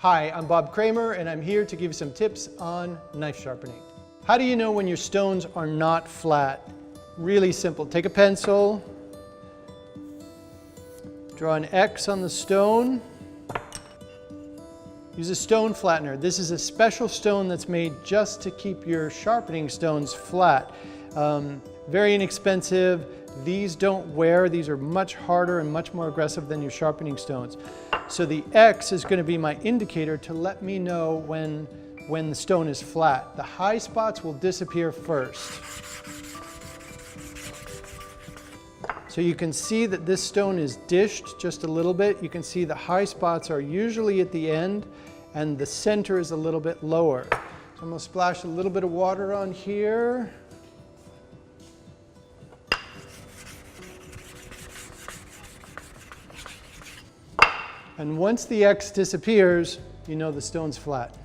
Hi, I'm Bob Kramer and I'm here to give you some tips on knife sharpening. How do you know when your stones are not flat? Really simple. Take a pencil, draw an X on the stone. Use a stone flattener. This is a special stone that's made just to keep your sharpening stones flat. Very inexpensive. These don't wear. These are much harder and much more aggressive than your sharpening stones. So the X is going to be my indicator to let me know when the stone is flat. The high spots will disappear first. So you can see that this stone is dished just a little bit. You can see the high spots are usually at the end and the center is a little bit lower. So I'm going to splash a little bit of water on here. And once the X disappears, you know the stone's flat.